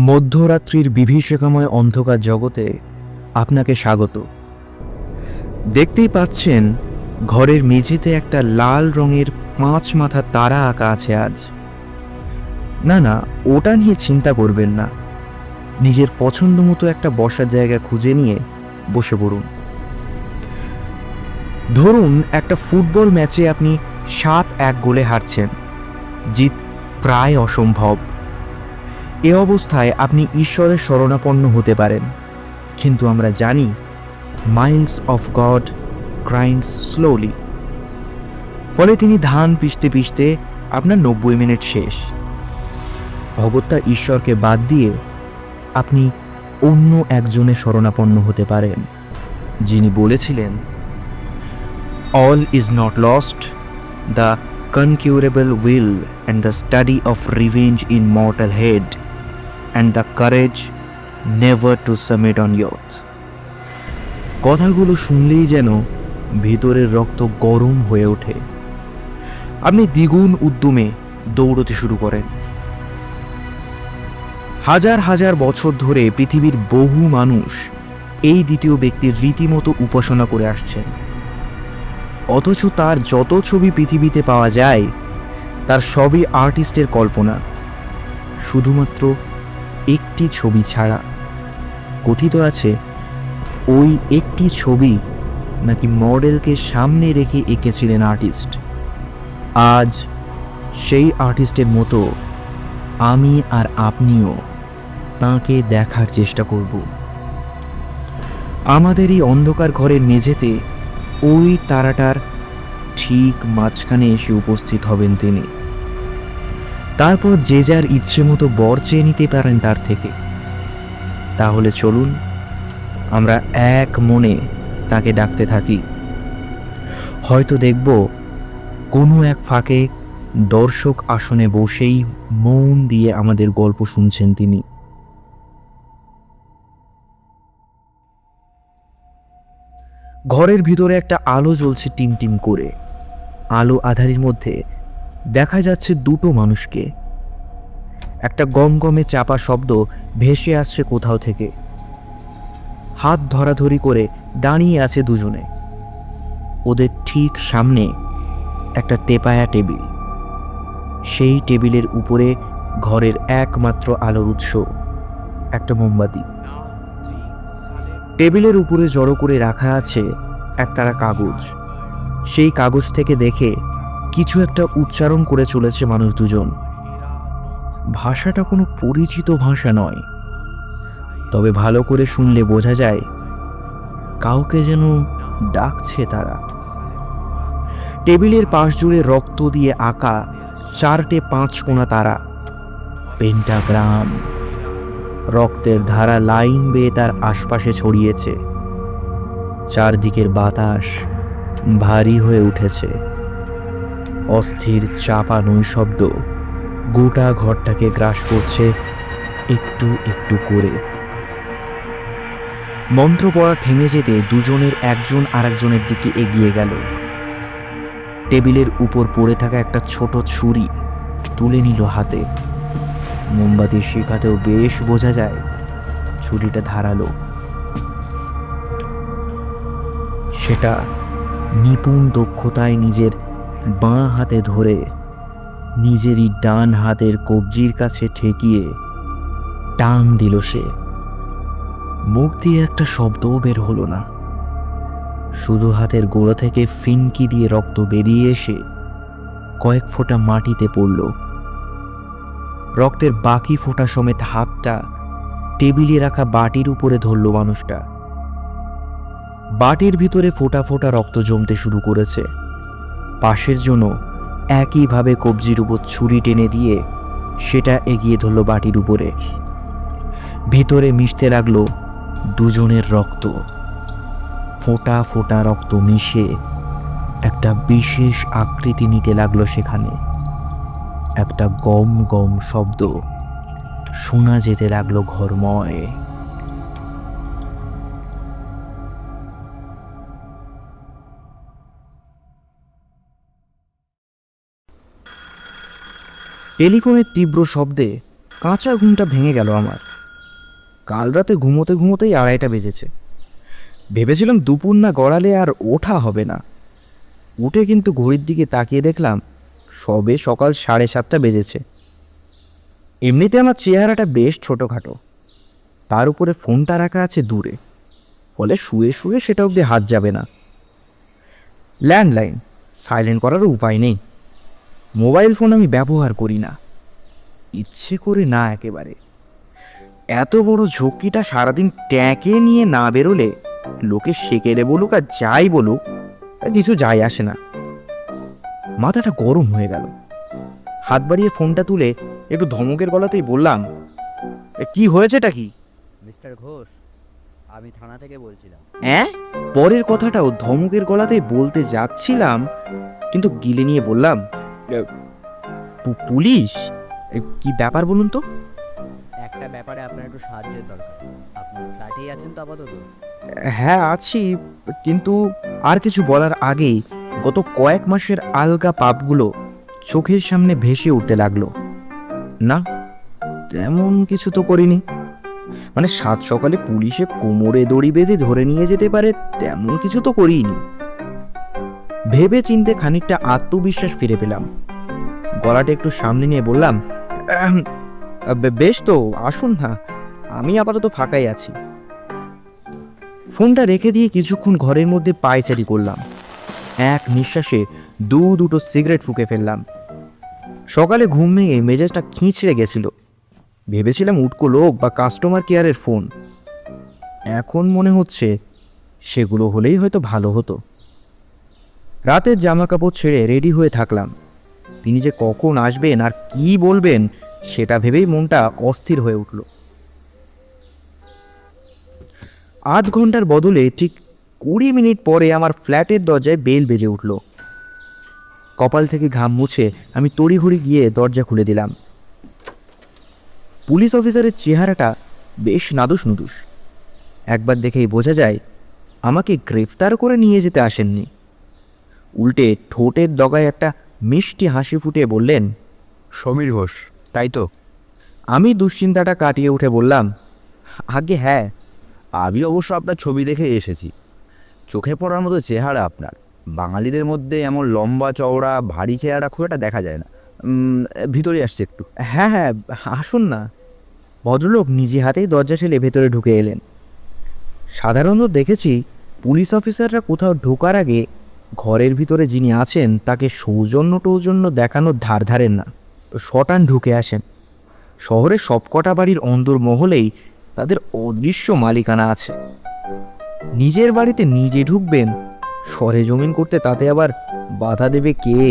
মধ্যরাত্রির বিভীষিকাময় অন্ধকার জগতে আপনাকে স্বাগত। দেখতেই পাচ্ছেন ঘরের মেঝেতে একটা লাল রঙের 5 মাথা তারা আঁকা আছে আজ। না, ওটা নিয়ে চিন্তা করবেন না। নিজের পছন্দ মতো একটা বসার জায়গা খুঁজে নিয়ে বসে পড়ুন। ধরুন একটা ফুটবল ম্যাচে আপনি 7-1 গোলে হারছেন। জিত প্রায় অসম্ভব। এ অবস্থায় আপনি ঈশ্বরের শরণাপন্ন হতে পারেন, কিন্তু আমরা জানি মাইলস অফ গড গ্রাইন্ডস স্লোলি। ফলে তিনি ধান পিষতে পিষতে আপনার 90 মিনিট শেষ। অগত্যা ঈশ্বরকে বাদ দিয়ে আপনি অন্য একজনের শরণাপন্ন হতে পারেন, যিনি বলেছিলেন, all is not lost, the unconquerable will and the study of revenge immortal hate and the courage never to submit on youth। কথাগুলো শুনলেই যেন ভিতরের রক্ত গরম হয়ে ওঠে। আপনি দ্বিগুণ উদ্যমে দৌড়তে শুরু করেন। হাজার হাজার বছর ধরে পৃথিবীর বহু মানুষ এই দ্বিতীয় ব্যক্তির রীতিমতো উপাসনা করে আসছেন, অথচ তার যত ছবি পৃথিবীতে পাওয়া যায় তার সবই আর্টিস্টের কল্পনা, শুধুমাত্র একটি ছবি ছাড়া। কথিত আছে ওই একটি ছবি নাকি মডেলকে সামনে রেখে এঁকেছিলেন আর্টিস্ট। আজ সেই আর্টিস্টের মতো আমি আর আপনিও তাঁকে দেখার চেষ্টা করব। আমাদের এই অন্ধকার ঘরের মেঝেতে ওই তারাটার ঠিক মাঝখানে এসে উপস্থিত হবেন তিনি। তারপর যে যার ইচ্ছে মতো বর চেয়ে নিতে পারেন তার থেকে। তাহলে চলুন আমরা এক মনে তাকে ডাকতে থাকি। হয়তো দেখব কোনো এক ফাঁকে দর্শক আসনে বসেই মন দিয়ে আমাদের গল্প শুনছেন তিনি। ঘরের ভিতরে একটা আলো জ্বলছে টিমটিম করে। আলো আঁধারির মধ্যে দেখা যাচ্ছে দুটো মানুষকে। একটা গমগমে চাপা শব্দ ভেসে আসছে কোথাও থেকে। হাত ধরাধরি করে দাঁড়িয়ে আছে দুজনে। ওদের ঠিক সামনে একটা তেপায়া টেবিল। সেই টেবিলের উপরে ঘরের একমাত্র আলোর উৎস, একটা মোমবাতি। টেবিলের উপরে জড়ো করে রাখা আছে একতারা কাগজ। সেই কাগজ থেকে দেখে কিছু একটা উচ্চারণ করে চলেছে মানুষ দুজন। ভাষাটা কোনো পরিচিত ভাষা নয়, তবে ভালো করে শুনলে বোঝা যায় কাউকে যেন ডাকছে তারা। টেবিলের পাশ জুড়ে রক্ত দিয়ে আঁকা 4টে 5 কোণা তারা, পেন্টাগ্রাম। রক্তের ধারা লাইন বেয়ে তার আশপাশে ছড়িয়েছে। চারদিকের বাতাস ভারী হয়ে উঠেছে। অস্থির চাপা নৈশব্দ গোটা ঘরটাকে গ্রাস করছে একটু একটু করে। মন্ত্র পড়া থেমে যেতে দুজনের একজন আরেকজনের দিকে এগিয়ে গেল। টেবিলের উপর পড়ে থাকা একটা ছোট ছুরি তুলে নিল হাতে। মোমবাতির শিখাতেও বেশ বোঝা যায় ছুরিটা ধারালো। সেটা নিপুণ দক্ষতায় নিজের বাঁ হাতে ধরে নিজেরই ডান হাতের কবজির কাছে ঠেকিয়ে টান দিল সে। মুখ দিয়ে একটা শব্দও বের হলো না। শুধু হাতের গোড়া থেকে ফিনকি দিয়ে রক্ত বেরিয়ে এসে কয়েক ফোঁটা মাটিতে পড়ল। রক্তের বাকি ফোঁটা সমেত হাতটা টেবিলে রাখা বাটির উপরে ধরল মানুষটা। বাটির ভিতরে ফোঁটা ফোঁটা রক্ত জমতে শুরু করেছে। পাশের জন্য একইভাবে কবজির উপর ছুরি টেনে দিয়ে সেটা এগিয়ে ধরল বাটির উপরে। ভিতরে মিশতে লাগলো দুজনের রক্ত। ফোঁটা ফোঁটা রক্ত মিশে একটা বিশেষ আকৃতি নিতে লাগলো সেখানে। একটা গম গম শব্দ শোনা যেতে লাগলো ঘরময়। টেলিফোনের তীব্র শব্দে কাঁচা ঘুমটা ভেঙে গেল আমার। কাল রাতে ঘুমোতে ঘুমোতেই 2:30 বেজেছে। ভেবেছিলাম দুপুর না গড়ালে আর ওঠা হবে না। উঠে কিন্তু ঘড়ির দিকে তাকিয়ে দেখলাম সবে সকাল 7:30 বেজেছে। এমনিতে আমার চেহারাটা বেশ ছোটোখাটো, তার উপরে ফোনটা রাখা আছে দূরে, ফলে শুয়ে শুয়ে সেটা অবধি হাত যাবে না। ল্যান্ডলাইন সাইলেন্ট করারও উপায় নেই। মোবাইল ফোন আমি ব্যবহার করি না, ইচ্ছে করে না একেবারে। এত বড় ঝক্কিটা সারাদিন ট্যাঁকে নিয়ে না বেরোলে লোকে সেকেলে বলুক আর যাই বলুক, কিছু যায় আসে না। মাথাটা গরম হয়ে গেল। হাত বাড়িয়ে ফোনটা তুলে একটু ধমকের গলাতেই বললাম, কি হয়েছেটা কি? মিস্টার ঘোষ, আমি থানা থেকে বলছিলাম। হ্যাঁ, পরের কথাটাও ধমকের গলাতেই বলতে যাচ্ছিলাম, কিন্তু গিলে নিয়ে বললাম, পুলিশ? কি ব্যাপার বলুন তো? একটা ব্যাপারে আপনার একটু সাহায্যের দরকার। আপনি ফ্ল্যাটেই আছেন তো আপাতত? হ্যাঁ আছি, কিন্তু আর কিছু বলার আগেই গত কয়েক মাসের আলগা পাপগুলো চোখের সামনে ভেসে উঠতে লাগলো। না, তেমন কিছু তো করিনি। মানে সাত সকালে পুলিশে কোমরে দড়ি বেঁধে ধরে নিয়ে যেতে পারে তেমন কিছু তো করিনি। ভেবে চিনতে খানিকটা আত্মবিশ্বাস ফিরে পেলাম। গলাটা একটু সামনে নিয়ে বললাম, বেশ তো, আসুন না, আমি আপাতত ফাঁকাই আছি। ফোনটা রেখে দিয়ে কিছুক্ষণ ঘরের মধ্যে পায়চারি করলাম। এক নিঃশ্বাসে দুটো সিগারেট ফুঁকে ফেললাম। সকালে ঘুম ভেঙে মেজাজটা খিঁচড়ে গেছিল। ভেবেছিলাম উটকো লোক বা কাস্টমার কেয়ারের ফোন। এখন মনে হচ্ছে সেগুলো হলেই হয়তো ভালো হতো। রাতের জামা কাপড় ছেড়ে রেডি হয়ে থাকলাম। তিনি যে কখন আসবেন আর কি বলবেন সেটা ভেবেই মনটা অস্থির হয়ে উঠল। আধ ঘন্টার বদলে ঠিক 20 মিনিট পরে আমার ফ্ল্যাটের দরজায় বেল বেজে উঠল। কপাল থেকে ঘাম মুছে আমি তড়িঘড়ি গিয়ে দরজা খুলে দিলাম। পুলিশ অফিসারের চেহারাটা বেশ নাদুস নুদুস। একবার দেখেই বোঝা যায় আমাকে গ্রেফতার করে নিয়ে যেতে আসেননি। উল্টে ঠোঁটের ডগায় একটা মিষ্টি হাসি ফুটিয়ে বললেন, সমীর ঘোষ, তাই তো? আমি দুশ্চিন্তাটা কাটিয়ে উঠে বললাম, আগে হ্যাঁ। আমি অবশ্য আপনার ছবি দেখে এসেছি। চোখে পড়ার মতো চেহারা আপনার। বাঙালিদের মধ্যে এমন লম্বা চওড়া ভারী চেহারা খুব একটা দেখা যায় না। ভিতরে আসছে একটু। হ্যাঁ হ্যাঁ, আসুন না। ভদ্রলোক নিজে হাতেই দরজা ঠেলে ভেতরে ঢুকে এলেন। সাধারণত দেখেছি পুলিশ অফিসাররা কোথাও ঢোকার আগে ঘরের ভিতরে যিনি আছেন তাকে সৌজন্য টৌজন্য দেখানোর ধার ধারেন না, শটান ঢুকে আসেন। শহরের সবকটা বাড়ির অন্দরমহলেই তাদের অদৃশ্য মালিকানা আছে। নিজের বাড়িতে নিজে ঢুকবেন, সরেজমিন করতে তাতে আবার বাধা দেবে কে?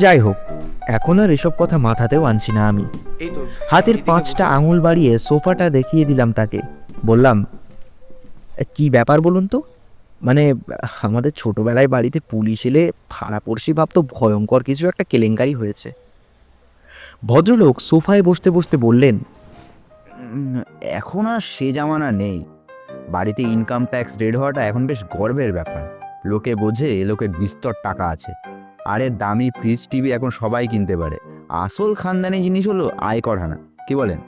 যাই হোক, এখন আর এসব কথা মাথাতেও আনছি না আমি। হাতের 5টা আঙুল বাড়িয়ে সোফাটা দেখিয়ে দিলাম তাকে। বললাম, কি ব্যাপার বলুন তো? মানে আমাদের ছোটবেলায় বাড়িতে পুলিশ এলে পাড়াপড়শি ভাবতো ভয়ঙ্কর কিছু একটা কেলেঙ্কারি হয়েছে। ভদ্রলোক সোফায় বসতে বসতে বললেন, এখন আর সে জামানা নেই। বাড়িতে ইনকাম ট্যাক্স রেড হওয়াটা এখন বেশ গর্বের ব্যাপার। লোকে বোঝে লোকের বিস্তর টাকা আছে। আরে দামি ফ্রিজ টিভি এখন সবাই কিনতে পারে। আসল খানদানি জিনিস হলো আয়কর হানা। কি বলেন?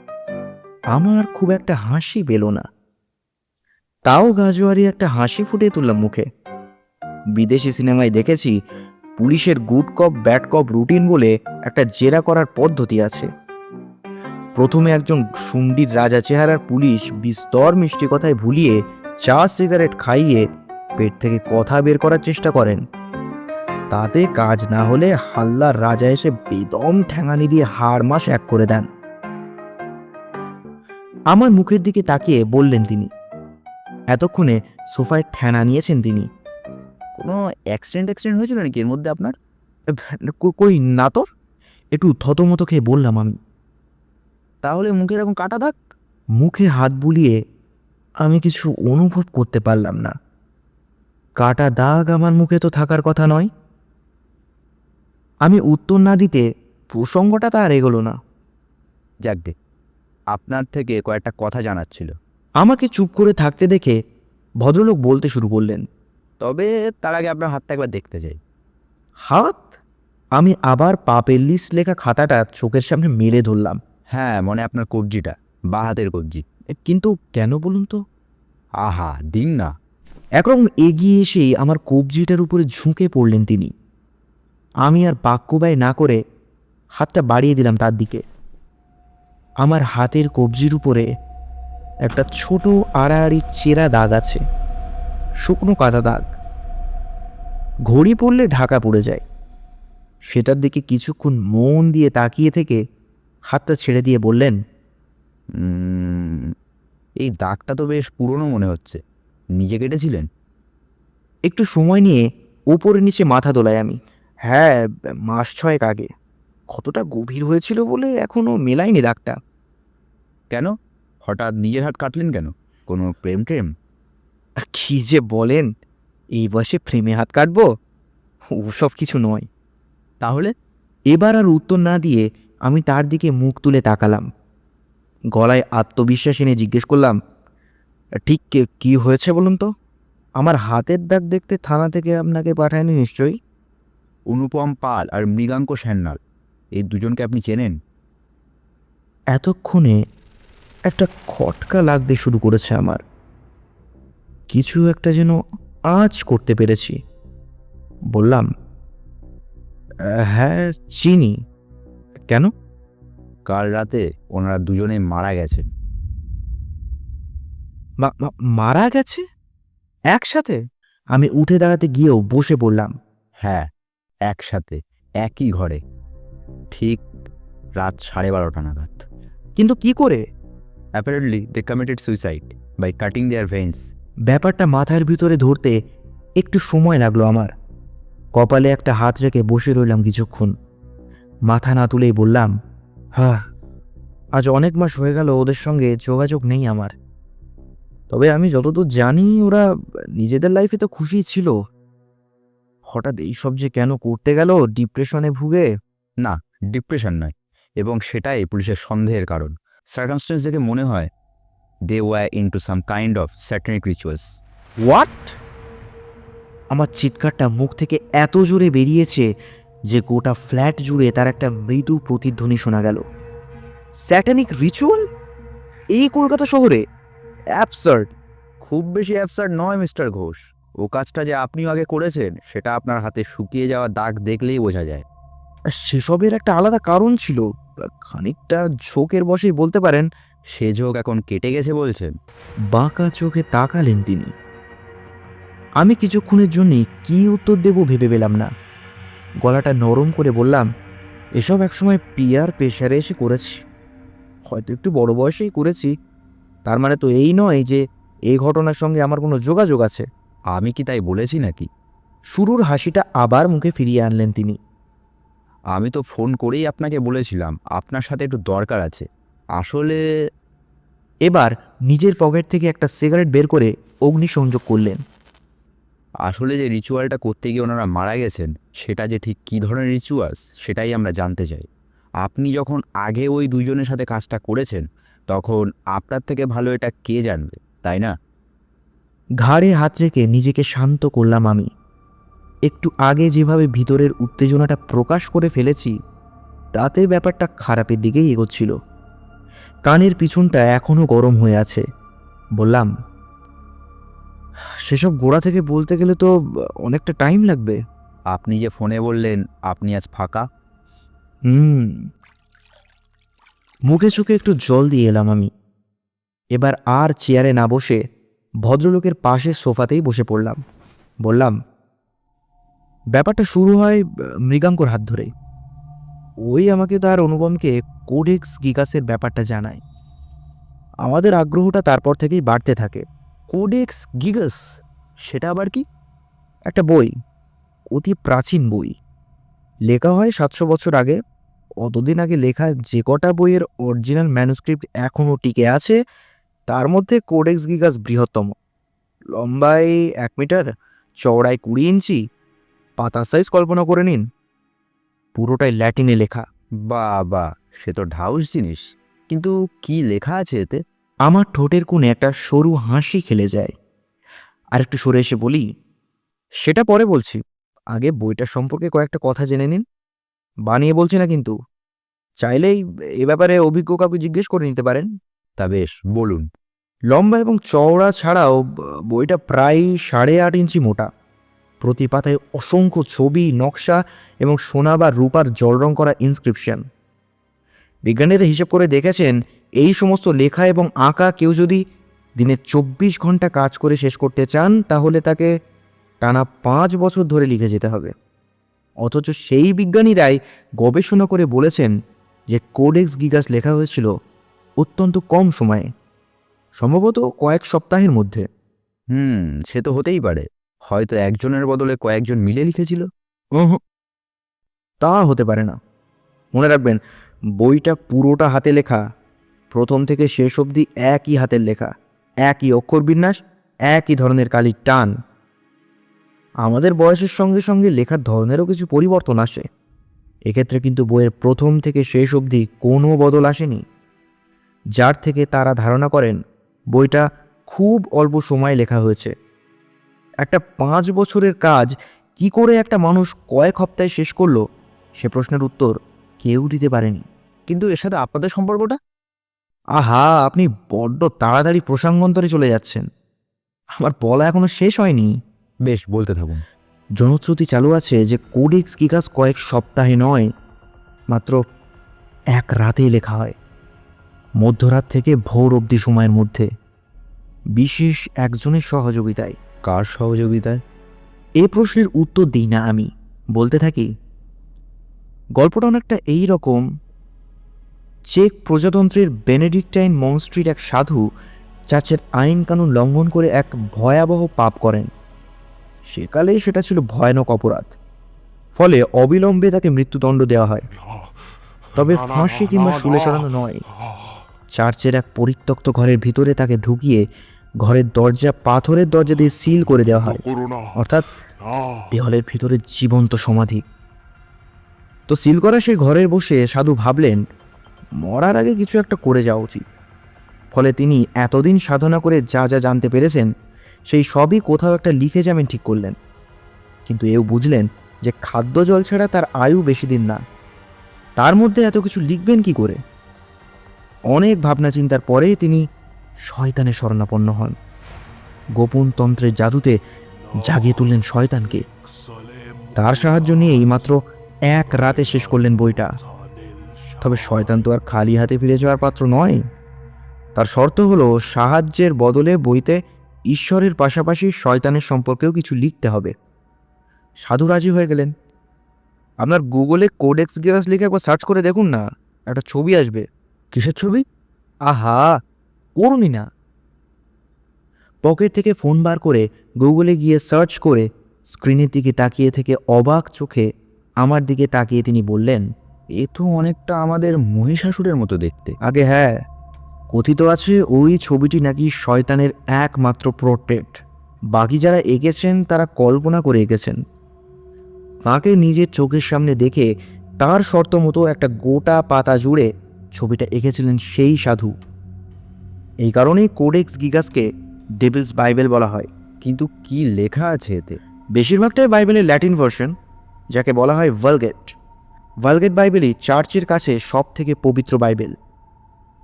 আমার খুব একটা হাসি পেল না। তাও গাজোয়ারি একটা হাসি ফুটিয়ে তুললাম মুখে। বিদেশি সিনেমায় দেখেছি পুলিশের গুড কপ ব্যাড কপ রুটিন বলে একটা জেরা করার পদ্ধতি আছে। প্রথমে একজন শুন্ডির রাজা চেহারার পুলিশ বিস্তর মিষ্টি কথায় ভুলিয়ে চা সিগারেট খাইয়ে পেট থেকে কথা বের করার চেষ্টা করেন। তাতে কাজ না হলে হাল্লার রাজা এসে বেদম ঠ্যাঙানি দিয়ে হাড় মাস এক করে দেন। আমার মুখের দিকে তাকিয়ে বললেন তিনি। এতক্ষণে সোফায় ঠ্যানা নিয়েছেন তিনি। কোনো অ্যাক্সিডেন্ট হয়েছিল নাকি এর মধ্যে আপনার? কই না তো, একটু থতমত খেয়ে বললাম আমি। তাহলে মুখে এরকম কাটা দাগ? মুখে হাত বুলিয়ে আমি কিছু অনুভব করতে পারলাম না। কাটা দাগ আমার মুখে তো থাকার কথা নয়। আমি উত্তর না দিতে প্রসঙ্গটা তার এগোলো না। যাকগে, আপনার থেকে কয়েকটা কথা জানার ছিল। আমাকে চুপ করে থাকতে দেখে ভদ্রলোক বলতে শুরু করলেন, তবে তার আগে আপনার হাতটা একবার দেখতে চাই। হাত? আমি আবার পাপের লিস্ট লেখা খাতাটা চোখের সামনে মেলে ধরলাম। হ্যাঁ, মনে আপনার কবজিটা, বা হাতের কবজি। কিন্তু কেন বলুন তো? আহা, দিন না। একরকম এগিয়ে এসেই আমার কবজিটার উপরে ঝুঁকে পড়লেন তিনি। আমি আর বাক্য ব্যয় না করে হাতটা বাড়িয়ে দিলাম তার দিকে। আমার হাতের কবজির উপরে একটা ছোট আড়াআড়ি চেরা দাগ আছে, শুকনো কাদা দাগ। ঘড়ি পড়লে ঢাকা পড়ে যায়। সেটার দিকে কিছুক্ষণ মন দিয়ে তাকিয়ে থেকে হাতটা ছেড়ে দিয়ে বললেন, এই দাগটা তো বেশ পুরনো মনে হচ্ছে। নিজে কেটেছিলেন? একটু সময় নিয়ে ওপরে নিচে মাথা দোলাই আমি। হ্যাঁ, মাস 6 আগে। কতটা গভীর হয়েছিল বলে এখনো মেলায়নি দাগটা। কেন হঠাৎ নিজের হাত কাটলেন কেন? কোনো প্রেম ট্রেম? কি যে বলেন, এই বয়সে ফ্রেমে হাত কাটবো? ওসব কিছু নয়। তাহলে? এবার আর উত্তর না দিয়ে আমি তার দিকে মুখ তুলে তাকালাম। গলায় আত্মবিশ্বাস এনে জিজ্ঞেস করলাম, ঠিক কি হয়েছে বলুন তো? আমার হাতের দাগ দেখতে থানা থেকে আপনাকে পাঠায়নি নিশ্চয়ই? অনুপম পাল আর মৃগাঙ্ক সান্যাল, এই দুজনকে আপনি চেনেন? এতক্ষণে একটা খটকা লাগতে শুরু করেছে আমার। কিছু একটা যেন আঁচ করতে পেরেছি। বললাম, হ্যাঁ চিনি। কেন? কাল রাতে ওনারা দুজনে মারা গেছেন। মারা গেছে একসাথে? আমি উঠে দাঁড়াতে গিয়েও বসে পড়লাম। হ্যাঁ, একসাথে, একই ঘরে, ঠিক রাত 12:30 নাগাদ। কিন্তু কি করে? Apparently they committed suicide by cutting their veins. ব্যাপারটা মাথার ভিতরে ধরতে একটু সময় লাগলো আমার। কপালে একটা হাত রেখে বসে রইলাম কিছুক্ষণ। মাথা না তুলেই বললাম, হ্যাঁ, আজ অনেক মাস হয়ে গেল ওদের সঙ্গে যোগাযোগ নেই আমার। তবে আমি যতদূর জানি ওরা নিজেদের লাইফে তো খুশি ছিল। হঠাৎ এইসব যে কেন করতে গেল ডিপ্রেশনে ভুগে। না, ডিপ্রেশন নয়, এবং সেটাই পুলিশের সন্দেহের কারণ। সার্কামস্টেন্স দেখে মনে হয় they were into some kind of satanic rituals. What? আমার চিৎকারটা মুখ থেকে এত জোরে বেরিয়েছে যে গোটা ফ্ল্যাট জুড়ে তার একটা মৃদু প্রতিধ্বনি শোনা গেল। স্যাটানিক রিচুয়াল এই কলকাতা শহরে? অ্যাবসার্ড। খুব বেশি অ্যাবসার্ড নয় মিস্টার ঘোষ। ও কাজটা যে আপনিও আগে করেছেন সেটা আপনার হাতে শুকিয়ে যাওয়া দাগ দেখলেই বোঝা যায়। সেসবের একটা আলাদা কারণ ছিল, খানিকটা ঝোঁকের বশেই বলতে পারেন। সে ঝোঁক এখন কেটে গেছে বলছেন? বাঁকা চোখে তাকালেন তিনি। আমি কিছুক্ষণের জন্যই কি উত্তর দেব ভেবে পেলাম না। গলাটা নরম করে বললাম, এসব একসময় পিয়ার প্রেশারে এসে করেছি। হয়তো একটু বড় বয়সেই করেছি। তার মানে তো এই নয় যে এই ঘটনার সঙ্গে আমার কোনো যোগাযোগ আছে। আমি কি তাই বলেছি নাকি? শুরুর হাসিটা আবার মুখে ফিরিয়ে আনলেন তিনি। আমি তো ফোন করেই আপনাকে বলেছিলাম আপনার সাথে একটু দরকার আছে। আসলে এবার নিজের পকেট থেকে একটা সিগারেট বের করে অগ্নিসংযোগ করলেন। আসলে যে রিচুয়ালটা করতে গিয়ে ওনারা মারা গেছেন সেটা যে ঠিক কী ধরনের রিচুয়ালস সেটাই আমরা জানতে চাই। আপনি যখন আগে ওই দুজনের সাথে কাজটা করেছেন তখন আপনার থেকে ভালো এটা কে জানবে, তাই না? ঘাড়ে হাত রেখে নিজেকে শান্ত করলাম আমি। একটু আগে যেভাবে ভিতরের উত্তেজনাটা প্রকাশ করে ফেলেছি তাতে ব্যাপারটা খারাপের দিকেই এগোচ্ছিল। কানের পিছনটা এখনও গরম হয়ে আছে। বললাম, সেসব গোড়া থেকে বলতে গেলে তো অনেকটা টাইম লাগবে। আপনি যে ফোনে বললেন আপনি আজ ফাঁকা। মুখে চোখে একটু জল দিয়ে এলাম আমি। এবার আর চেয়ারে না বসে ভদ্রলোকের পাশের সোফাতেই বসে পড়লাম। বললাম, ব্যাপারটা শুরু হয় মৃগাঙ্কর হাত ধরে। ওই আমাকে তার অনুপমকে কোডেক্স গিগাসের ব্যাপারটা জানায়। আমাদের আগ্রহটা তারপর থেকেই বাড়তে থাকে। কোডেক্স গিগাস? সেটা আবার কি? একটা বই, অতি প্রাচীন বই, লেখা হয় 700 বছর আগে। অতদিন আগে লেখা যে কটা বইয়ের অরিজিনাল ম্যানুস্ক্রিপ্ট এখনও টিকে আছে তার মধ্যে কোডেক্স গিগাস বৃহত্তম। লম্বায় 1 মিটার, চওড়ায় 20 ইঞ্চি, পাতা সাইজ কল্পনা করে নিন। পুরোটাই ল্যাটিনে লেখা। বা, সে তো ঢাউস জিনিস। কিন্তু কি লেখা আছে এতে? আমার ঠোঁটের কোণে একটা সরু হাসি খেলে যায়। আর একটু সরে এসে বলি, সেটা পরে বলছি, আগে বইটা সম্পর্কে কয়েকটা কথা জেনে নিন। বানিয়ে বলছি না কিন্তু, চাইলেই এ ব্যাপারে অভিজ্ঞ কাউকে জিজ্ঞেস করে নিতে পারেন। তা বেশ, বলুন। লম্বা এবং চওড়া ছাড়াও বইটা প্রায় 8.5 ইঞ্চি মোটা। প্রতি পাতায় অসংখ্য ছবি, নকশা এবং সোনা বা রূপার জলরং করা ইনস্ক্রিপশন। বিজ্ঞানীরা হিসেব করে দেখেছেন, এই সমস্ত লেখা এবং আঁকা কেউ যদি দিনে 24 ঘন্টা কাজ করে শেষ করতে চান, তাহলে তাকে টানা 5 বছর ধরে লিখে যেতে হবে। অথচ সেই বিজ্ঞানীরাই গবেষণা করে বলেছেন যে কোডেক্স গিগাস লেখা হয়েছিল অত্যন্ত কম সময়ে, সম্ভবত কয়েক সপ্তাহের মধ্যে। সে তো হতেই পারে। হয়তো একজনের বদলে কয়েকজন মিলে লিখেছিল। তা হতে পারে না। মনে রাখবেন, বইটা পুরোটা হাতে লেখা, প্রথম থেকে শেষ অবধি একই হাতের লেখা, একই অক্ষর বিন্যাস, একই ধরনের কালির টান। আমাদের বয়সের সঙ্গে সঙ্গে লেখার ধরনেরও কিছু পরিবর্তন আসে। এক্ষেত্রে কিন্তু বইয়ের প্রথম থেকে শেষ অবধি কোনো বদল আসেনি, যার থেকে তারা ধারণা করেন বইটা খুব অল্প সময়ে লেখা হয়েছে। একটা 5 বছরের কাজ কি করে একটা মানুষ কয়েক সপ্তাহে শেষ করলো, সে প্রশ্নের উত্তর কেউ দিতে পারেনি। কিন্তু এর সাথে আপনাদের সম্পর্কটা? আহা, আপনি বড্ড তাড়াতাড়ি প্রসঙ্গান্তরে চলে যাচ্ছেন। আমার বলা এখনো শেষ হয়নি। বেশ, বলতে থাকুন। জনশ্রুতি চালু আছে যে কোডেক্স গিগাস কয়েক সপ্তাহে নয়, মাত্র এক রাতেই লেখা হয়, মধ্যরাত থেকে ভোর অবধি সময়ের মধ্যে, বিশেষ একজনের সহযোগিতায়। কার সহযোগিতায়? এ প্রশ্নের উত্তর দিই না আমি, বলতে থাকি। গল্পটা অনেকটা এই রকম। চেক প্রজাতন্ত্রের বেনেডিক্টাইন মনস্ট্রির এক সাধু চার্চের আইন কানুন লঙ্ঘন করে এক ভয়াবহ পাপ করেন। সেকালে সেটা ছিল ভয়ানক অপরাধ, ফলে অবিলম্বে তাকে মৃত্যুদণ্ড দেওয়া হয়। তবে ফাঁসি কিংবা শুলে চড়ানো নয়। চার্চের এক পরিত্যক্ত ঘরের ভিতরে তাকে ঢুকিয়ে ঘরের দরজা পাথরের দরজা দিয়ে সিল করে দেওয়া হয়, অর্থাৎ দেওয়ালের ভিতরে জীবন্ত সমাধি। তো সিল করা সেই ঘরে বসে সাধু ভাবলেন, মরার আগে কিছু একটা করে যাওয়া উচিত। ফলে তিনি এতদিন সাধনা করে যা যা জানতে পেরেছেন, সেই সবই কোথাও একটা লিখে যাবেন ঠিক করলেন। কিন্তু এও বুঝলেন যে খাদ্য জল ছাড়া তার আয়ু বেশি দিন না। তার মধ্যে এত কিছু লিখবেন কি করে? অনেক ভাবনা চিন্তার পরেই তিনি শয়তানের শরণাপন্ন হন। গোপন তন্ত্রের জাদুতে জাগিয়ে তুললেন শয়তানকে। তার সাহায্য নিয়েই মাত্র এক রাতে শেষ করলেন বইটা। তবে শয়তান তো আর খালি হাতে ফিরে যাওয়ার পাত্র নয়। তার শর্ত হলো, সাহায্যের বদলে বইতে ঈশ্বরের পাশাপাশি শয়তানের সম্পর্কেও কিছু লিখতে হবে। সাধু রাজি হয়ে গেলেন। আপনার গুগলে কোডেক্স গিগাস লিখে একবার সার্চ করে দেখুন না, একটা ছবি আসবে। কিসের ছবি? আহা, করুনই না। পকেট থেকে ফোন বার করে গুগলে গিয়ে সার্চ করে স্ক্রিনের দিকে তাকিয়ে থেকে অবাক চোখে আমার দিকে তাকিয়ে তিনি বললেন, এ তো অনেকটা আমাদের মহিষাসুরের মতো দেখতে। আগে হ্যাঁ, কথিত আছে ওই ছবিটি নাকি শয়তানের একমাত্র পোর্ট্রেট। বাকি যারা এঁকেছেন তারা কল্পনা করে এঁকেছেন। তাকে নিজের চোখের সামনে দেখে তার শর্ত মতো একটা গোটা পাতা জুড়ে ছবিটা এঁকেছিলেন সেই সাধু। এই কারণেই কোডেক্স গিগাসকে ডেভিলস বাইবেল বলা হয়। কিন্তু কি লেখা আছে এতে? বেশিরভাগটাই বাইবেলের ল্যাটিন ভার্সন, যাকে বলা হয় ভালগেট। ভালগেট বাইবেলই চার্চের কাছে সব থেকে পবিত্র বাইবেল।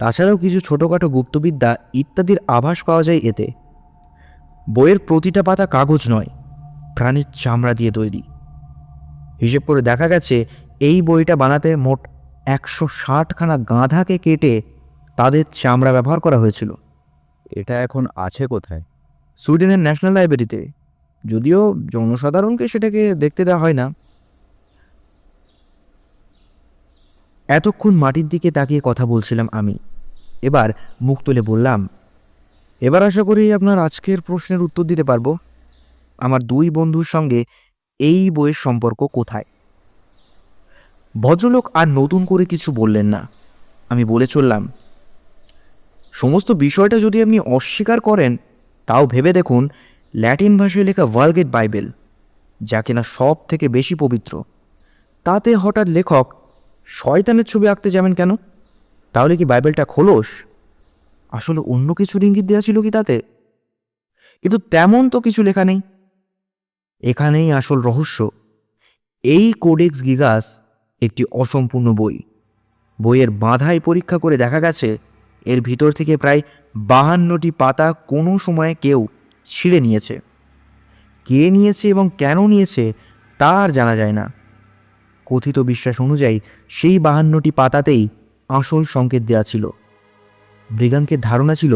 তাছাড়াও কিছু ছোটোখাটো গুপ্তবিদ্যা ইত্যাদির আভাস পাওয়া যায় এতে। বইয়ের প্রতিটা পাতা কাগজ নয়, প্রাণীর চামড়া দিয়ে তৈরি। হিসেব করে দেখা গেছে এই বইটা বানাতে মোট 160খানা গাধাকে কেটে তাদের চামড়া ব্যবহার করা হয়েছিল। এটা এখন আছে কোথায়? সুইডেনের ন্যাশনাল লাইব্রেরিতে, যদিও জনসাধারণকে সেটাকে দেখতে দেওয়া হয় না। এতক্ষণ মাটির দিকে তাকিয়ে কথা বলছিলাম আমি। এবার মুখ তুলে বললাম, এবার আশা করি আপনার আজকের প্রশ্নের উত্তর দিতে পারবো। আমার 2 বন্ধুর সঙ্গে এই বইয়ের সম্পর্ক কোথায়? ভদ্রলোক আর নতুন করে কিছু বললেন না। আমি বলে চললাম, সমস্ত বিষয়টা যদি আপনি অস্বীকার করেন, তাও ভেবে দেখুন ল্যাটিন ভাষায় লেখা ভালগেট বাইবেল, যা কিনা সব থেকে বেশি পবিত্র, তাতে হঠাৎ লেখক শয়তানের ছবি আঁকতে যাবেন কেন? তাহলে কি বাইবেলটা খোলস? আসলে অন্য কিছুর ইঙ্গিত দেওয়া ছিল কি তাতে? কিন্তু তেমন তো কিছু লেখা নেই। এখানেই আসল রহস্য। এই কোডেক্স গিগাস একটি অসম্পূর্ণ বই। বইয়ের বাঁধাই পরীক্ষা করে দেখা গেছে এর ভিতর থেকে প্রায় 52টি পাতা কোনো সময়ে কেউ ছিঁড়ে নিয়েছে। কে নিয়েছে এবং কেন নিয়েছে তা আর জানা যায় না। কথিত বিশ্বাস অনুযায়ী সেই 52টি পাতাতেই আসল সংকেত দেওয়া ছিল। মৃগাঙ্কের ধারণা ছিল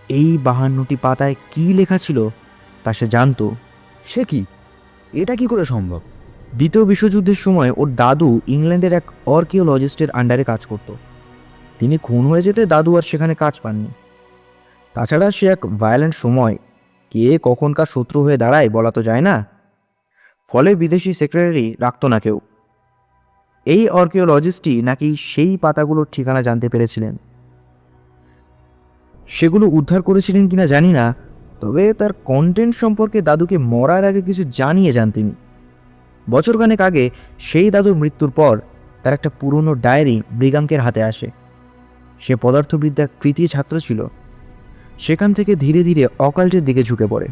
এই 52টি পাতায় কী লেখা ছিল তা সে জানত। সে কি? এটা কি করে সম্ভব? দ্বিতীয় বিশ্বযুদ্ধের সময় ওর দাদু ইংল্যান্ডের এক আর্কিওলজিস্টের আন্ডারে কাজ করত। তিনি খুন হয়ে যেতে দাদু আর সেখানে কাজ পাননি। তাছাড়া সে এক ভায়োলেন্ট সময়, কে কখনকার শত্রু হয়ে দাঁড়ায় বলা তো যায় না। ফলে বিদেশি সেক্রেটারি রাখত না কেউ। এই আর্কিওলজিস্টই নাকি সেই পাতাগুলোর ঠিকানা জানতে পেরেছিলেন। সেগুলো উদ্ধার করেছিলেন কিনা জানি না, তবে তার কন্টেন্ট সম্পর্কে দাদুকে মরার আগে কিছু জানিয়ে যান তিনি। বছরখানেক আগে সেই দাদুর মৃত্যুর পর তার একটা পুরনো ডায়েরি মৃগাঙ্কের হাতে আসে। সে পদার্থবিদ্যার কৃতি ছাত্র ছিল। সেখান থেকে ধীরে ধীরে অকাল্টের দিকে ঝুঁকে পড়ে।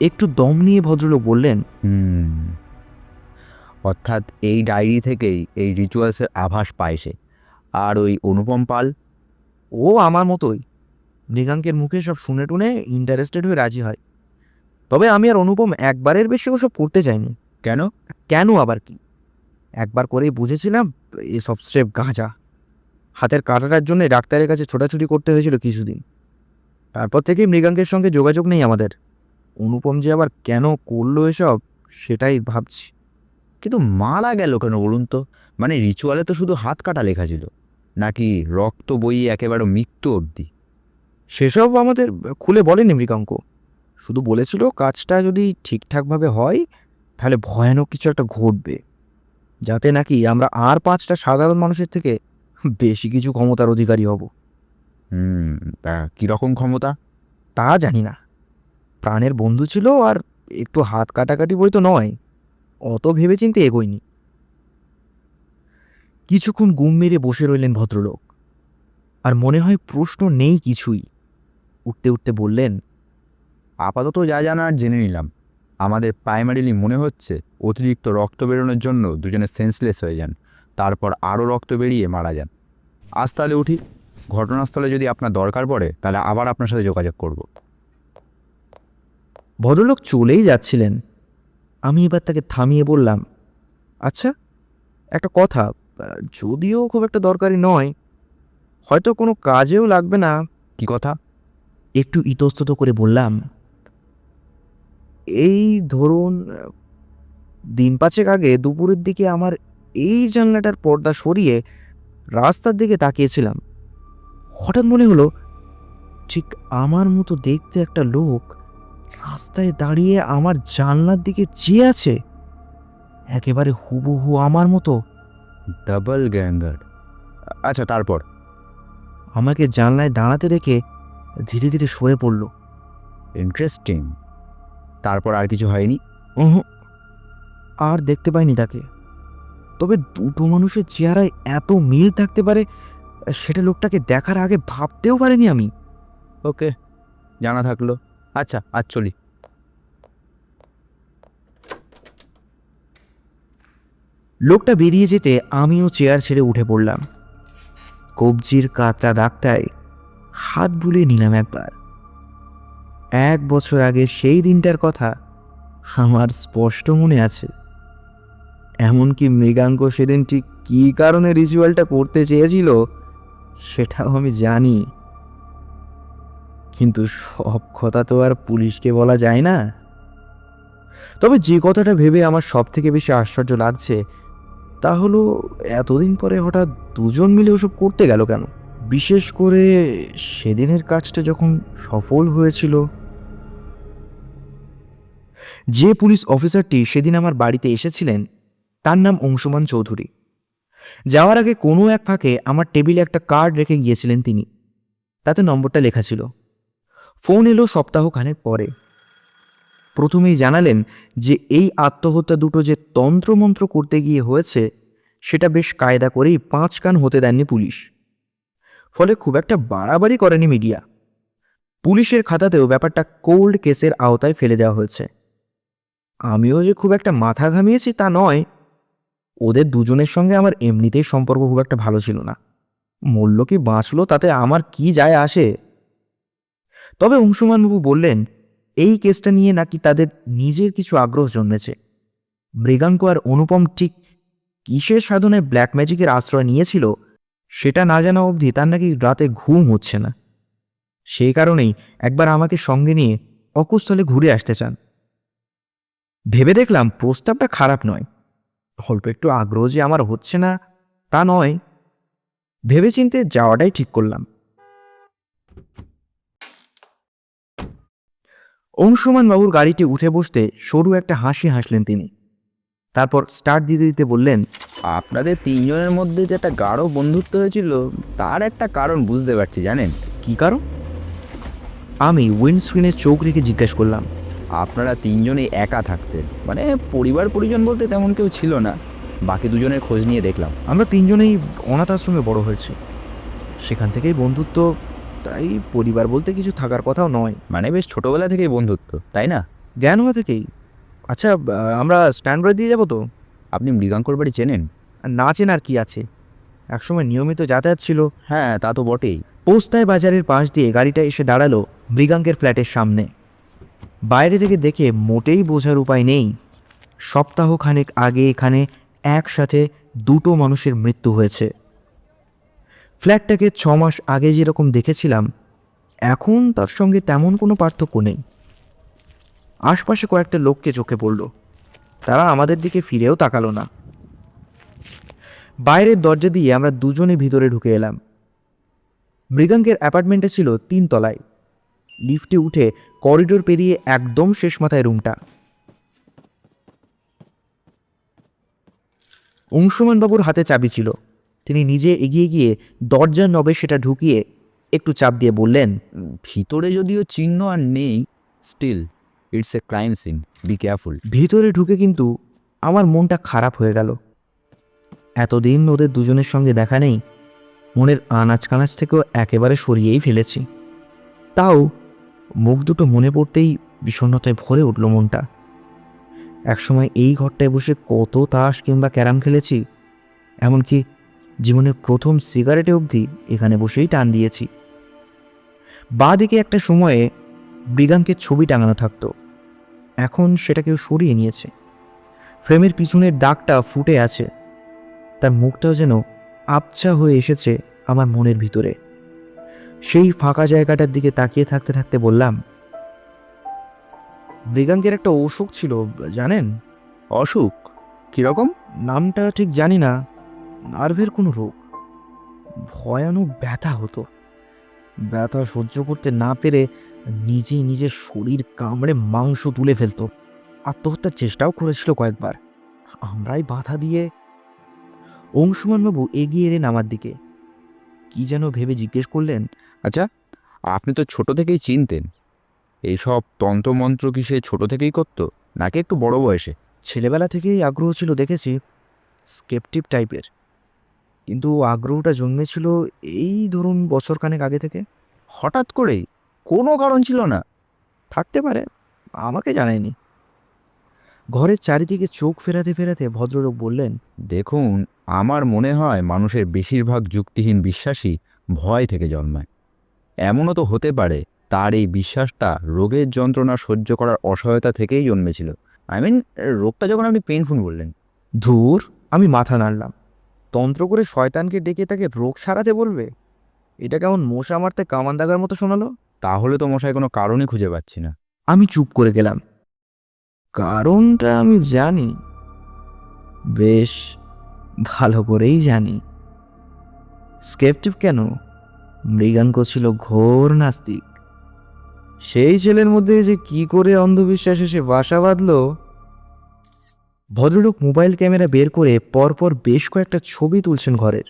একটু দম নিয়ে ভদ্রলোক বললেন, অর্থাৎ এই ডায়েরি থেকেই এই রিচুয়ালসের আভাস পায় সে। আর ওই অনুপম পাল? ও আমার মতোই মৃগাঙ্কের মুখে সব শুনে টুনে ইন্টারেস্টেড হয়ে রাজি হয়। তবে আমি আর অনুপম একবারের বেশি ওসব করতে চাইনি। কেন? কেন আবার কি, একবার করেই বুঝেছিলাম এসব স্রেফ গাঁজা। হাতের কাটাটার জন্য ডাক্তারের কাছে ছোটাছুটি করতে হয়েছিল কিছুদিন। তারপর থেকেই মৃগাঙ্কের সঙ্গে যোগাযোগ নেই আমাদের। অনুপম যে আবার কেন করলো এসব সেটাই ভাবছি। কিন্তু মারা গেল কেন বলুন তো? মানে রিচুয়ালে তো শুধু হাত কাটা লেখা ছিল, নাকি রক্ত বইয়ে একেবারে মৃত্যু অবধি? সেসব আমাদের খুলে বলেনি মৃগাঙ্ক। শুধু বলেছিল কাজটা যদি ঠিকঠাকভাবে হয় তাহলে ভয়ানক কিছু একটা ঘটবে, যাতে নাকি আমরা আর 5টা সাধারণ মানুষের থেকে বেশি কিছু ক্ষমতার অধিকারী হব। তা কীরকম ক্ষমতা? তা জানি না। প্রাণের বন্ধু ছিল আর একটু হাত কাটাকাটি বই তো নয়, অত ভেবেচিন্তে এগোয়নি। কিছুক্ষণ গুম মেরে বসে রইলেন ভদ্রলোক। আর মনে হয় প্রশ্ন নেই কিছুই। উঠতে উঠতে বললেন, আপাতত যা জানার জেনে নিলাম। আমাদের প্রাইমারিলি মনে হচ্ছে অতিরিক্ত রক্ত বেরোনোর জন্য দুজনে সেন্সলেস হয়ে যান, তারপর আরও রক্ত বেরিয়ে মারা যান। আজ তাহলে উঠি। ঘটনাস্থলে যদি আপনার দরকার পড়ে তাহলে আবার আপনার সাথে যোগাযোগ করব। ভদ্রলোক চলেই যাচ্ছিলেন। আমি এবার তাকে থামিয়ে বললাম, আচ্ছা একটা কথা, যদিও খুব একটা দরকারি নয়, হয়তো কোনো কাজেও লাগবে না। কি কথা? একটু ইতস্তত করে বললাম, এই ধরুন দিন 5 আগে দুপুরের দিকে আমার এই জানলাটার পর্দা সরিয়ে রাস্তার দিকে তাকিয়েছিলাম। হঠাৎ মনে হলো ঠিক আমার মতো দেখতে একটা লোক রাস্তায় দাঁড়িয়ে আমার জানলার দিকে চেয়ে আছে, একেবারে হুবহু আমার মতো। ডাবল গ্যাঙ্গার। আচ্ছা, তারপর? আমাকে জানলায় দাঁড়াতে রেখে ধীরে ধীরে সরে পড়ল। ইন্টারেস্টিং। তারপর আর কিছু হয়নি? আর দেখতে পাইনি তাকে। তবে দুটো মানুষের চেহারায় এত মিল থাকতে পারে সেটা লোকটাকে দেখার আগে ভাবতেও পারিনি আমি। ওকে, জানা থাকলো। আচ্ছা, আজ চলি। লোকটা বেরিয়ে যেতে আমিও চেয়ার ছেড়ে উঠে পড়লাম। কবজির কাতরা দাগটায় হাত বুলিয়ে নিলাম একবার। 1 বছর আগে সেই দিনটার কথা আমার স্পষ্ট মনে আছে। এমনকি মৃগাঙ্ক সেদিন ঠিক কী কারণে রিচুয়ালটা করতে চেয়েছিল সেটাও আমি জানি। কিন্তু সব কথা তো আর পুলিশকে বলা যায় না। তবে যে কথাটা ভেবে আমার সব থেকে বেশি আশ্চর্য লাগছে তা হলো এতদিন পরে হঠাৎ দুজন মিলে ওসব করতে গেল কেন? বিশেষ করে সেদিনের কাজটা যখন সফল হয়েছিল। যে পুলিশ অফিসারটি সেদিন আমার বাড়িতে এসেছিলেন তার নাম অংশুমান চৌধুরী। যাওয়ার আগে কোনো এক ফাঁকে আমার টেবিলে একটা কার্ড রেখে গিয়েছিলেন তিনি। তাতে নম্বরটা লেখা ছিল। ফোন এলো সপ্তাহখানেক পরে। প্রথমেই জানালেন যে এই আত্মহত্যা দুটো যে তন্ত্রমন্ত্র করতে গিয়ে হয়েছে সেটা বেশ কায়দা করেই 5 কান হতে দেননি পুলিশ। ফলে খুব একটা বাড়াবাড়ি করেনি মিডিয়া। পুলিশের খাতাতেও ব্যাপারটা কোল্ড কেসের আওতায় ফেলে দেওয়া হয়েছে। আমিও যে খুব একটা মাথা ঘামিয়েছি তা নয়, ওদের দুজনের সঙ্গে আমার এমনিতেই সম্পর্ক খুব একটা ভালো ছিল না। মূল্য কি বাঁচলো তাতে আমার কি যায় আসে। তবে অংশুমানবাবু বললেন এই কেসটা নিয়ে নাকি তাদের নিজের কিছু আগ্রহ জন্মেছে। মৃগাঙ্ক আর অনুপম ঠিক কিসের সাধনায় ব্ল্যাক ম্যাজিকের আশ্রয় নিয়েছিল সেটা না জানা অবধি তার নাকি রাতে ঘুম হচ্ছে না। সেই কারণেই একবার আমাকে সঙ্গে নিয়ে অকুস্থলে ঘুরে আসতে চান। ভেবে দেখলাম প্রস্তাবটা খারাপ নয়, অল্প একটু আগ্রহ যে আমার হচ্ছে না তা নয়, ভেবেচিন্তে যাওয়াটাই ঠিক করলাম। অংশুমান বাবুর গাড়িতে উঠে বসতে সরু একটা হাসি হাসলেন তিনি। তারপর স্টার্ট দিতে দিতে বললেন, আপনাদের তিনজনের মধ্যে যে একটা গাঢ় বন্ধুত্ব হয়েছিল তার একটা কারণ বুঝতে পারছি, জানেন? কি কারণ? আমি উইন্ডস্ক্রিনে চোখ রেখে জিজ্ঞেস করলাম। আপনারা তিনজনেই একা থাকতেন, মানে পরিবার পরিজন বলতে তেমন কেউ ছিল না। বাকি দুজনের খোঁজ নিয়ে দেখলাম। আমরা তিনজনেই অনাথ আশ্রমে বড় হয়েছি, সেখান থেকেই বন্ধুত্ব, তাই পরিবার বলতে কিছু থাকার কথাও নয়। মানে বেশ ছোটবেলা থেকেই বন্ধুত্ব, তাই না? জ্ঞান হওয়া থেকেই। আচ্ছা, আমরা স্ট্যান্ড বাই দিয়ে যাবো তো? আপনি মৃগাঙ্কর বাড়ি চেনেন? আর না চেনার কি আছে, একসময় নিয়মিত যাতায়াত ছিল। হ্যাঁ, তা তো বটেই। পোস্তায় বাজারের পাশ দিয়ে গাড়িটা এসে দাঁড়ালো মৃগাঙ্কের ফ্ল্যাটের সামনে। বাইরে থেকে দেখে মোটেই বোঝার উপায় নেই সপ্তাহখানেক আগে এখানে একসাথে দুটো মানুষের মৃত্যু হয়েছে। ফ্ল্যাটটাকে 6 মাস আগে যেরকম দেখেছিলাম এখন তার সঙ্গে তেমন কোনো পার্থক্য নেই। আশপাশে কয়েকটা লোককে চোখে পড়ল, তারা আমাদের দিকে ফিরেও তাকালো না। বাইরের দরজা দিয়ে আমরা দুজনে ভিতরে ঢুকে এলাম। মৃগাঙ্কের অ্যাপার্টমেন্টে ছিল 3 তলায়। লিফটে উঠে করিডোর পেরিয়ে একদম শেষ মাথায় রুমটা। অংশুমানবাবুর হাতে চাবি ছিল, তিনি নিজে এগিয়ে গিয়ে দরজার নবে সেটা ঢুকিয়ে একটু চাপ দিয়ে বললেন, ভিতরে যদিও চিহ্ন আর নেই, still it's a crime scene, be careful. ভিতরে ঢুকে কিন্তু আমার মনটা খারাপ হয়ে গেল। এতদিন ওদের দুজনের সঙ্গে দেখা নেই, মনের আনাচ কানাচ থেকেও একেবারে সরিয়েই ফেলেছি। তাও মুখ দুটো মনে পড়তেই বিষণ্ণতায় ভরে উঠল মনটা। একসময় এই ঘরটায় বসে কত তাস কিংবা ক্যারাম খেলেছি, এমনকি জীবনের প্রথম সিগারেটে অবধি এখানে বসেই টান দিয়েছি। বাঁ দিকে একটা সময়ে মৃগাঙ্কের ছবি টাঙানো থাকতো, এখন সেটা কেউ সরিয়ে নিয়েছে। ফ্রেমের পিছনের দাগটা ফুটে আছে, তার মুখটাও যেন আবছা হয়ে এসেছে আমার মনের ভিতরে। সেই ফাঁকা জায়গাটার দিকে তাকিয়ে থাকতে থাকতে বললাম, মৃগাঙ্কের একটা অসুখ ছিল জানেন? অসুখ? কীরকম? নামটা ঠিক জানি না, নার্ভের কোনো রোগ। ভয়ানক ব্যথা হতো, ব্যথা সহ্য করতে না পেরে নিজেই নিজের শরীর কামড়ে মাংস তুলে ফেলতো। আত্মহত্যার চেষ্টাও করেছিল কয়েকবার, আমরাই বাধা দিয়ে। অংশুমানবাবু এগিয়ে এলেন আমার দিকে, কি যেন ভেবে জিজ্ঞেস করলেন, আচ্ছা, আপনি তো ছোট থেকেই চিনতেন, এইসব তন্ত্রমন্ত্র কি সে ছোট থেকেই করতো নাকি একটু বড় বয়সে? ছেলেবেলা থেকেই আগ্রহ ছিল দেখেছি, স্কেপটিভ টাইপের, কিন্তু আগ্রহটা জন্মেছিল এই ধরুন বছরখানেক আগে থেকে। হঠাৎ করেই? কোনো কারণ ছিল না? থাকতে পারে, আমাকে জানায়নি। ঘরের চারিদিকে চোখ ফেরাতে ফেরাতে ভদ্রলোক বললেন, দেখুন, আমার মনে হয় মানুষের বেশিরভাগ যুক্তিহীন বিশ্বাসই ভয় থেকে জন্মায়। এমনও তো হতে পারে তার এই বিশ্বাসটা রোগের যন্ত্রণা সহ্য করার অসহায়তা থেকেই জন্মেছিল। রোগটা যখন আপনি পেইনফুল বললেন। ধুর, আমি মাথা নাড়লাম। তন্ত্র করে শয়তানকে ডেকে তাকে রোগ সারাতে বলবে, এটা কেমন মশা মারতে কামান দাগার মতো শোনালো। তাহলে তো মশাই কোনো কারণই খুঁজে পাচ্ছি না। আমি চুপ করে গেলাম। কারণটা আমি জানি, বেশ ভালো করেই জানি। স্কেপটিভ কেন, মৃগাঙ্ক ছিল ঘোর নাস্তিক। সেই ছেলের মধ্যে যে কি করে অন্ধবিশ্বাস এসে বাসা বাঁধল। ভদ্রলোক মোবাইল ক্যামেরা বের করে পরপর বেশ কয়েকটা ছবি তুলছেন ঘরের।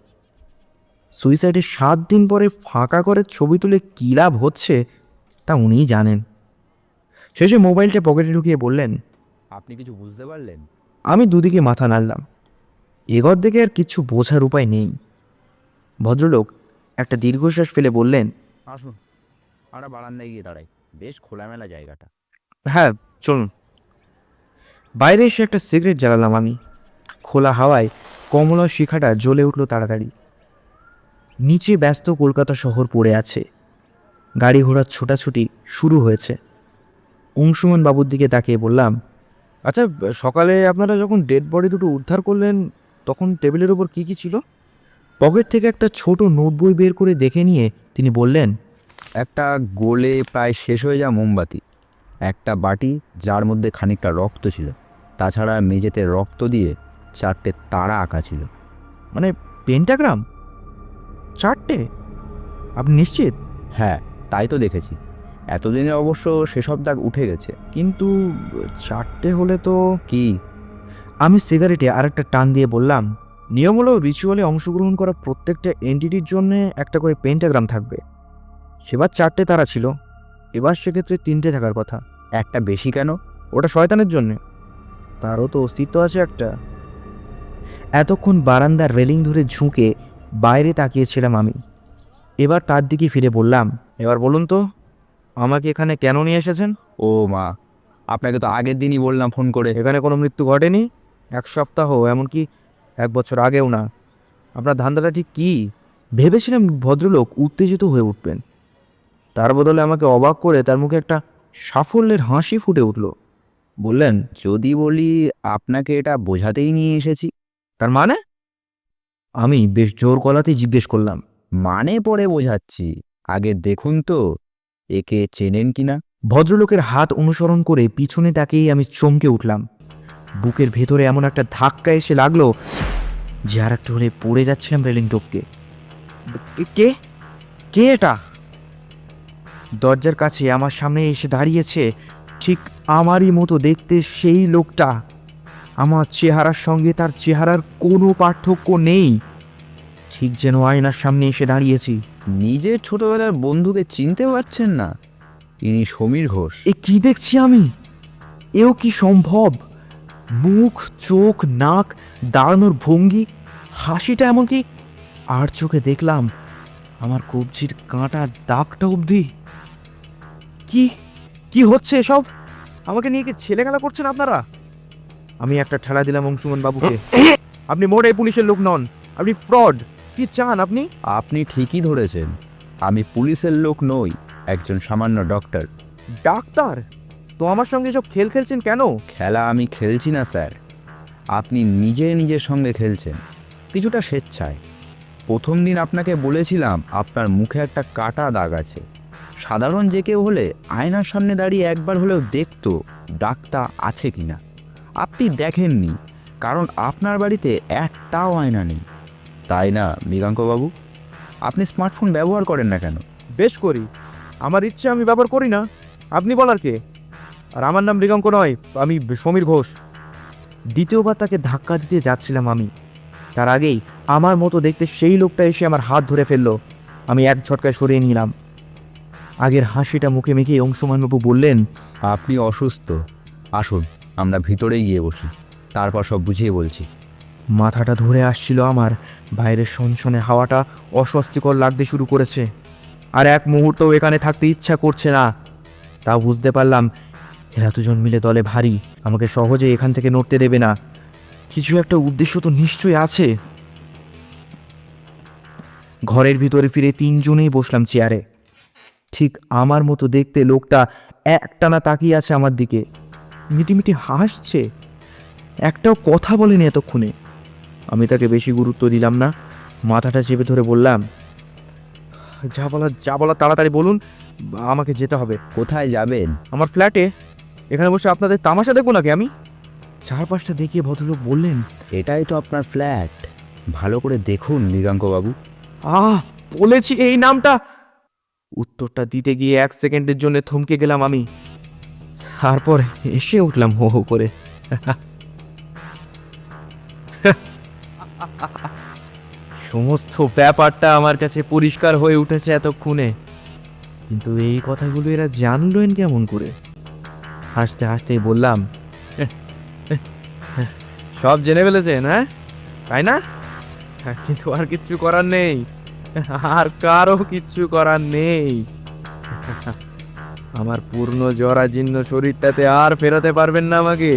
সুইসাইডের 7 দিন পরে ফাঁকা ঘরের ছবি তুলে কী লাভ হচ্ছে তা উনিই জানেন। শেষে মোবাইলটা পকেটে ঢুকিয়ে বললেন, আপনি কিছু বুঝতে পারলেন? আমি দুদিকে মাথা নাড়লাম। এঘর থেকে আর কিছু বোঝার উপায় নেই। ভদ্রলোক একটা দীর্ঘশ্বাস ফেলে বললেন, আসুন, আমরা বারান্দায় গিয়ে দাঁড়াই, বেশ খোলামেলা জায়গাটা। হ্যাঁ চলুন। বাইরে এসে একটা সিগারেট জ্বালালাম আমি। খোলা হাওয়ায় কমলার শিখাটা জ্বলে উঠল তাড়াতাড়ি। নিচে ব্যস্ত কলকাতা শহর পড়ে আছে, গাড়ি ঘোড়ার ছোটাছুটি শুরু হয়েছে। অংশুমান বাবুর দিকে তাকিয়ে বললাম, আচ্ছা, সকালে আপনারা যখন ডেড বডি দুটো উদ্ধার করলেন তখন টেবিলের ওপর কি কি ছিল? পকেট থেকে একটা ছোট নোটবই বের করে দেখে নিয়ে তিনি বললেন, একটা গোলে প্রায় শেষ হয়ে যাওয়া মোমবাতি, একটা বাটি যার মধ্যে খানিকটা রক্ত ছিল, তাছাড়া মেঝেতে রক্ত দিয়ে 4টে তারা আঁকা ছিল। মানে পেন্টাগ্রাম 4টে? আপনি নিশ্চিত? হ্যাঁ, তাই তো দেখেছি। এতদিনে অবশ্য সেসব দাগ উঠে গেছে। কিন্তু 4টে হলে তো... কি? আমি সিগারেটে আরেকটা টান দিয়ে বললাম, নিয়ম হলো রিচুয়ালে অংশগ্রহণ করা প্রত্যেকটা এন্টিটির জন্য একটা করে পেন্টাগ্রাম থাকবে। সেবার 4টে তারা ছিল, এবার সেক্ষেত্রে 3টে থাকার কথা। একটা বেশি কেন? ওটা শয়তানের জন্যে, তারও তো অস্তিত্ব আছে একটা। এতক্ষণ বারান্দার রেলিং ধরে ঝুঁকে বাইরে তাকিয়েছিলাম আমি। এবার তার দিকে ফিরে বললাম, এবার বলুন তো আমাকে এখানে কেন নিয়ে এসেছেন? ও মা, আপনাকে তো আগের দিনই বললাম ফোন করে। এখানে কোনো মৃত্যু ঘটেনি, 1 সপ্তাহ, এমনকি 1 বছর আগেও না। আপনার ধান্দাটা ঠিক কী? ভেবেছিলাম ভদ্রলোক উত্তেজিত হয়ে উঠবেন, তার বদলে আমাকে অবাক করে তার মুখে একটা সাফল্যের হাসি ফুটে উঠল। বললেন, যদি বলি আপনাকে এটা বোঝাতেই নিয়ে এসেছি। তার মানে? আমি বেশ জোর গলাতেই জিজ্ঞেস করলাম। মানে পরে বোঝাচ্ছি, আগে দেখুন তো একে চেনেন কিনা। ভদ্রলোকের হাত অনুসরণ করে পিছনে তাকিয়েই আমি চমকে উঠলাম। বুকের ভেতরে এমন একটা ধাক্কা এসে লাগলো যে আর একটু হলে পড়ে যাচ্ছিলাম রেলিং টপকে। কে কে এটা? দরজার কাছে আমার সামনে এসে দাঁড়িয়েছে ঠিক আমারই মতো দেখতে সেই লোকটা। আমার চেহারার সঙ্গে তার চেহারার কোনো পার্থক্য নেই, ঠিক যেন আয়নার সামনে এসে দাঁড়িয়েছি। নিজের ছোটবেলার বন্ধুকে চিনতে পারছেন না? ইনি সমীর ঘোষ। এ কি দেখছি আমি? এও কি সম্ভব? মুখ, চোখ, নাক, দাঁড়ানোর ভঙ্গি, হাসিটা এমনকি আর চোখে দেখলাম আমার কবজির কাঁটার দাগটা অবধি। কি কি হচ্ছে এসব? আমাকে নিয়ে কি ছেলেখেলা করছেন আপনারা? আমি একটা ঠেলা দিলাম অংশুমান বাবুকে। আপনি মোটেই পুলিশের লোক নন, আপনি ফ্রড। কি চান আপনি? আপনি ঠিকই ধরেছেন, আমি পুলিশের লোক নই, একজন সামান্য ডক্টর। ডাক্তার? তো আমার সঙ্গে সব খেল খেলছেন কেন? খেলা আমি খেলছি না স্যার, আপনি নিজের সঙ্গে খেলছেন, কিছুটা স্বেচ্ছায়। প্রথম দিন আপনাকে বলেছিলাম আপনার মুখে একটা কাটা দাগ আছে। সাধারণ যে কেউ হলে আয়নার সামনে দাঁড়িয়ে একবার হলেও দেখতো দাগটা আছে কিনা। আপনি দেখেননি, কারণ আপনার বাড়িতে একটাও আয়না নেই, তাই না মৃগাঙ্কবাবু? আপনি স্মার্টফোন ব্যবহার করেন না কেন? বেশ করি, আমার ইচ্ছে আমি ব্যবহার করি না, আপনি বলার কে? আর আমার নাম মৃগাঙ্ক নয়, আমি সমীর ঘোষ। দ্বিতীয়বার তাকে ধাক্কা দিতে যাচ্ছিলাম আমি, তার আগেই আমার মতো দেখতে সেই লোকটা এসে আমার হাত ধরে ফেললো। আমি এক ঝটকায় সরিয়ে নিলাম। আগের হাসিটা মুখে মেখে অংশুমানবাবু বললেন, আপনি অসুস্থ, আসুন আমরা ভিতরে গিয়ে বসি, তারপর সব বুঝিয়ে বলছি। মাথাটা ধরে আসছিল আমার, বাইরের সনসনে হাওয়াটা অস্বস্তিকর লাগতে শুরু করেছে। আর এক মুহূর্তও এখানে থাকতে ইচ্ছা করছে না। তা বুঝতে পারলাম এরা দুজন মিলে দলে ভারী, আমাকে সহজে এখান থেকে নড়তে দেবে না। কিছু একটা উদ্দেশ্য তো নিশ্চয়ই আছে। ঘরের ভিতরে ফিরে 3 জনেই বসলাম চেয়ারে। ঠিক আমার মতো দেখতে লোকটা একটানা তাকিয়ে আছে আমার দিকে, মিটিমিটি হাসছে, একটাও কথা বলেনি এতক্ষণে। আমি তাকে বেশি গুরুত্ব দিলাম না, মাথাটা চেপে ধরে বললাম, যা বলা তাড়াতাড়ি বলুন, আমাকে যেতে হবে। কোথায় যাবেন? আমার ফ্ল্যাটে। এখানে বসে আপনাদের তামাশা দেখবো নাকি আমি? চারপাশটা দেখিয়ে ভদ্রলোক বললেন, এটাই তো আপনার ফ্ল্যাট, ভালো করে দেখুন মৃগাঙ্কবাবু। বলেছি এই নামটা। উত্তরটা দিতে গিয়ে 1 সেকেন্ডের জন্য থমকে গেলাম আমি, তারপর এসে উঠলাম হো হো করে। সমস্ত ব্যাপারটা আমার কাছে পরিষ্কার হয়ে উঠেছে এতক্ষণে, কিন্তু এই কথাগুলো এরা জানলেন কেমন করে? হাসতে হাসতেই বললাম, সব জেনে ফেলেছেন, হ্যাঁ তাই না? কিন্তু আর কিচ্ছু করার নেই, আর কারো কিচ্ছু করার নেই। আমার পূর্ণ জরাজীর্ণ শরীরটাতে আর ফেরাতে পারবেন না আমাকে।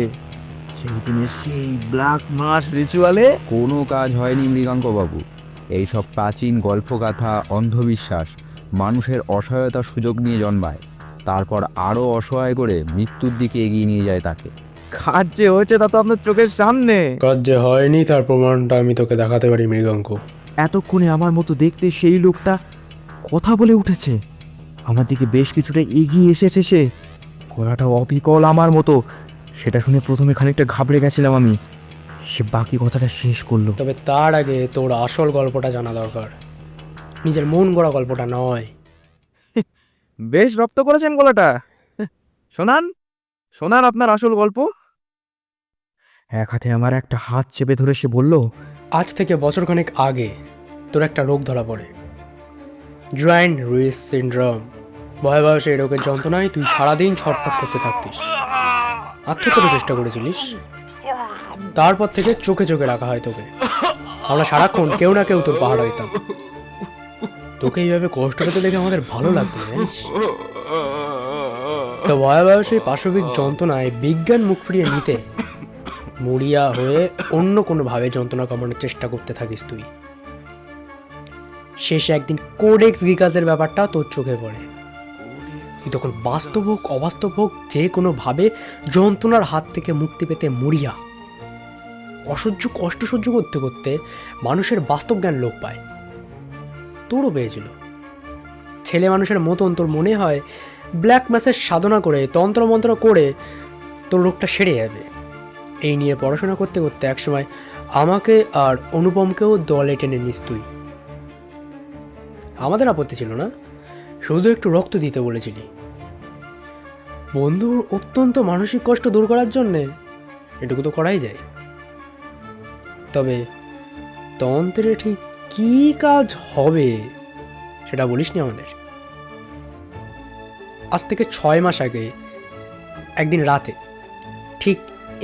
সেই দিনের সেই ব্ল্যাক মাস রিচুয়ালে কোনো কাজ হয়নি মৃগাঙ্কবাবু। এইসব প্রাচীন গল্পগাথা, অন্ধবিশ্বাস মানুষের অসহায়তার সুযোগ নিয়ে জন্মায়, তারপর আরও অসহায় করে মৃত্যুর দিকে এগিয়ে নিয়ে যায় তাকে। কাজ যে হয়েছে তা তো আপনার চোখের সামনে। কাজ যে হয়নি তার প্রমাণটা আমি তোকে দেখাতে পারি মৃগাঙ্ক। এতক্ষণে আমার মতো দেখতে সেই লোকটা কথা বলে উঠেছে, আমার দিকে বেশ কিছুটা এগিয়ে এসেছে সে, গলাটা অবিকল আমার মতো। সেটা শুনে প্রথমে খানিকটা ঘাবড়ে গেছিলাম আমি। সে বাকি কথাটা শেষ করলো। তবে তার আগে তোর আসল গল্পটা জানা দরকার, নিজের মন গড়া গল্পটা নয়। বেশ রপ্ত করেছেন গলাটা, শোনান শোনান আপনার আসল গল্প। এক হাতে আমার একটা হাত চেপে ধরে সে বলল, আজ থেকে বছরখানেক আগে তোর একটা রোগ ধরা পড়ে, জয়েন্ট রুইস সিনড্রোম। ভয়াবহ সেই রোগের যন্ত্রণায় তুই সারাদিন ছটফট করতে থাকতিস, আত্মহত্যার চেষ্টা করেছিলিস। তারপর থেকে চোখে চোখে রাখা হয় তোকে। আমরা সারাক্ষণ কেউ না কেউ তোর পাহাড় হইতাম। তোকে এইভাবে কষ্ট পেতে দেখে আমাদের ভালো লাগতো, জানিস। তো ভয়াবহ সেই পাশবিক যন্ত্রণায় বিজ্ঞান মুখ ফিরিয়ে নিতে মরিয়া হয়ে অন্য কোনোভাবে যন্ত্রণা কমানোর চেষ্টা করতে থাকিস তুই। শেষে একদিন কোডেক্স গিকাসের ব্যাপারটা তোর চোখে পড়ে। তুই তখন বাস্তব হোক অবাস্তব হোক যে কোনোভাবে যন্ত্রণার হাত থেকে মুক্তি পেতে মরিয়া। অসহ্য কষ্ট সহ্য করতে করতে মানুষের বাস্তব জ্ঞান লোপ পায়, তোরও পেয়েছিল। ছেলে মানুষের মতন তোর মনে হয় ব্ল্যাক ম্যাসের সাধনা করে তন্ত্রমন্ত্র করে তোর রোগটা সেরে যাবে। এই নিয়ে পড়াশোনা করতে করতে একসময় আমাকে আর অনুপমকেও দলে টেনে নিস তুই। আমাদের আপত্তি ছিল না, শুধু একটু রক্ত দিতে বলেছিলি। বন্ধুর অত্যন্ত মানসিক কষ্ট দূর করার জন্যে এটুকু তো করাই যায়। তবে তন্ত্রে ঠিক কী কাজ হবে সেটা বলিসনি আমাদের। আজ থেকে 6 মাস আগে একদিন রাতে ঠিক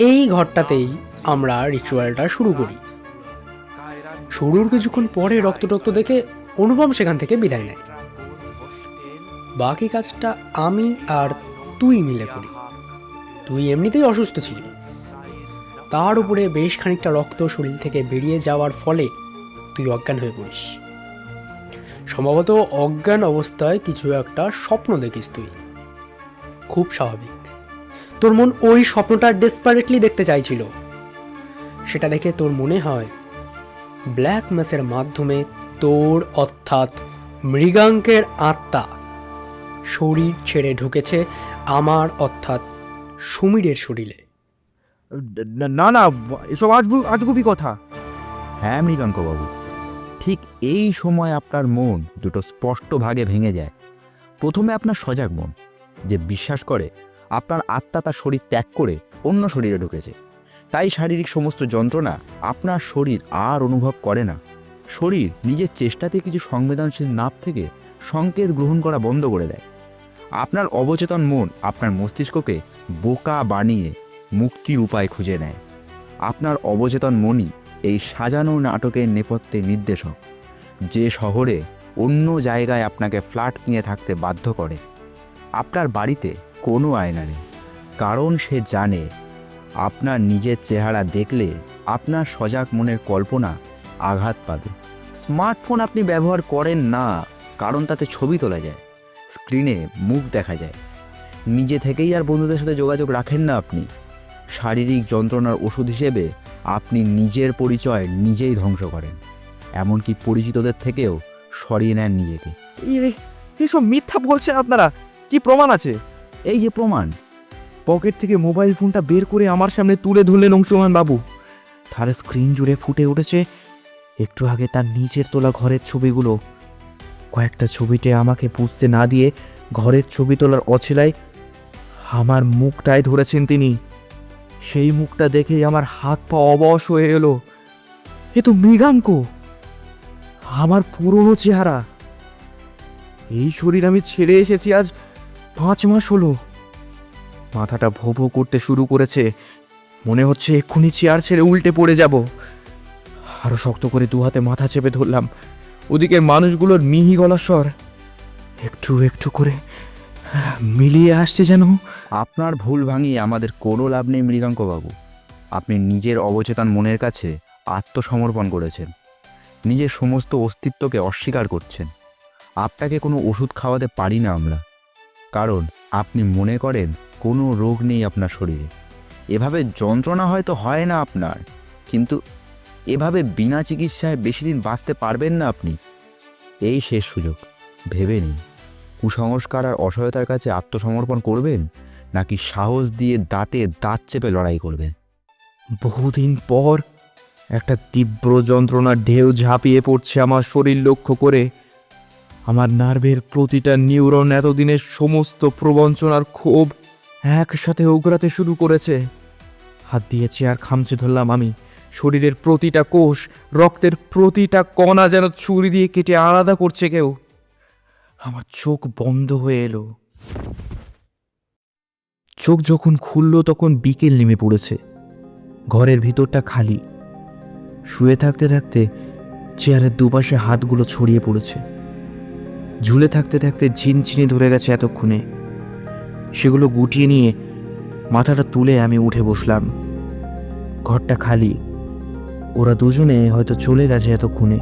এই ঘরটাতেই আমরা রিচুয়ালটা শুরু করি। শুরুর কিছুক্ষণ পরে রক্ত দেখে অনুপম সেখান থেকে বিদায় নেয়। বাকি কাজটা আমি আর তুই মিলে করি। তুই এমনিতেই অসুস্থ ছিলি, তার উপরে বেশ খানিকটা রক্ত শরীর থেকে বেরিয়ে যাওয়ার ফলে তুই অজ্ঞান হয়ে পড়িস। সম্ভবত অজ্ঞান অবস্থায় কিছু একটা স্বপ্ন দেখিস তুই। খুব স্বাভাবিক, তোর মন ওই স্বপ্নটা ডেসপারেটলি দেখতে চাইছিল। সেটা দেখে তোর মনে হয় ব্ল্যাক ম্যাসের মাধ্যমে তোর অর্থাৎ মৃগাঙ্কের আত্মা শরীর ছেড়ে ঢুকেছে আমার অর্থাৎ সুমিরের শরীরে। না না, এসব আজগুবি কথা। হ্যাঁ মৃগাঙ্কবাবু, ঠিক এই সময় আপনার মন দুটো স্পষ্ট ভাগে ভেঙে যায়। প্রথমে আপনার সজাগ মন, যে বিশ্বাস করে আপনার আত্মা তার শরীর ত্যাগ করে অন্য শরীরে ঢুকেছে, তাই শারীরিক সমস্ত যন্ত্রণা আপনার শরীর আর অনুভব করে না। শরীর নিজের চেষ্টাতে কিছু সংবেদনশীল নাভ থেকে সংকেত গ্রহণ করা বন্ধ করে দেয়। আপনার অবচেতন মন আপনার মস্তিষ্ককে বোকা বানিয়ে মুক্তির উপায় খুঁজে নেয়। আপনার অবচেতন মনই এই সাজানো নাটকের নেপথ্যে নির্দেশক, যে শহরে অন্য জায়গায় আপনাকে ফ্ল্যাট কিনে থাকতে বাধ্য করে। আপনার বাড়িতে কোনো আয়না নেই, কারণ সে জানে আপনার নিজের চেহারা দেখলে আপনার সজাগ মনের কল্পনা আঘাত পাবে। স্মার্টফোন আপনি ব্যবহার করেন না, কারণ তাতে ছবি তোলা যায়, স্ক্রিনে মুখ দেখা যায়। নিজে থেকেই আর বন্ধুদের সাথে যোগাযোগ রাখেন না আপনি। শারীরিক যন্ত্রণার ওষুধ হিসেবে আপনি নিজের পরিচয় নিজেই ধ্বংস করেন, এমনকি পরিচিতদের থেকেও সরিয়ে নেন নিজেকে। এসব মিথ্যা বলছেন আপনারা, কি প্রমাণ আছে? এই যে প্রমাণ। পকেট থেকে মোবাইল ফোনটা বের করে আমার সামনে তুলে ধরলেন অংশুমান বাবু। তার স্ক্রিন জুড়ে ফুটে উঠেছে একটু আগে তার নিচের তোলা ঘরের ছবিগুলো। কয়েকটা ছবিতে আমাকে বুঝতে না দিয়ে ঘরের ছবি তোলার অছিলায় আমার মুখটাই ধরেছেন তিনি। সেই মুখটা দেখেই আমার হাত পা অবশ হয়ে এলো। এ তো মৃগাঙ্ক, আমার পুরনো চেহারা। এই শরীর আমি ছেড়ে এসেছি আজ 5 মাস হলো। মাথাটা ভো ভো করতে শুরু করেছে, মনে হচ্ছে এক্ষুনি চেয়ার ছেড়ে উল্টে পড়ে যাব। আরো শক্ত করে 2 হাতে মাথা চেপে ধরলাম। ওদিকে মানুষগুলোর মিহি গলার স্বর একটু একটু করে মিলিয়ে আসছে যেন। আপনার ভুল ভাঙিয়ে আমাদের কোনো লাভ নেই মৃগাঙ্কবাবু। আপনি নিজের অবচেতন মনের কাছে আত্মসমর্পণ করেছেন, নিজের সমস্ত অস্তিত্বকে অস্বীকার করছেন। আপনাকে কোনো ওষুধ খাওয়াতে পারি না আমরা, কারণ আপনি মনে করেন কোনো রোগ নেই আপনার শরীরে। এভাবে যন্ত্রণা হয়তো হয় না আপনার, কিন্তু এভাবে বিনা চিকিৎসায় বেশি দিন বাঁচতে পারবেন না আপনি। এই শেষ সুযোগ, ভেবে নিন। কুসংস্কার আর অসহায়তার কাছে আত্মসমর্পণ করবেন, নাকি সাহস দিয়ে দাঁতে দাঁত চেপে লড়াই করবেন? বহুদিন পর একটা তীব্র যন্ত্রণার ঢেউ ঝাঁপিয়ে পড়ছে আমার শরীর লক্ষ্য করে। আমার নার্ভের প্রতিটা নিউরন এতদিনের সমস্ত প্রবঞ্চনার ক্ষোভ একসাথে উগরাতে শুরু করেছে। হাত দিয়েছি আর খামচে ধরলাম আমি। শরীরের প্রতিটা কোষ, রক্তের প্রতিটা কণা যেন ছুরি দিয়ে কেটে আলাদা করছে কেউ। আমার চোখ বন্ধ হয়ে এলো। চোখ যখন খুলল তখন বিকেল নেমে পড়েছে। ঘরের ভিতরটা খালি। শুয়ে থাকতে থাকতে চেয়ারের দুপাশে হাতগুলো ছড়িয়ে পড়েছে। ঝুলে থাকতে থাকতে ঝিনঝিনি ধরে গেছে এতক্ষণে। সেগুলো গুটিয়ে নিয়ে মাথাটা তুলে আমি উঠে বসলাম। ঘরটা খালি। ওরা দুজনে হয়তো চলে গেছে এতক্ষণে।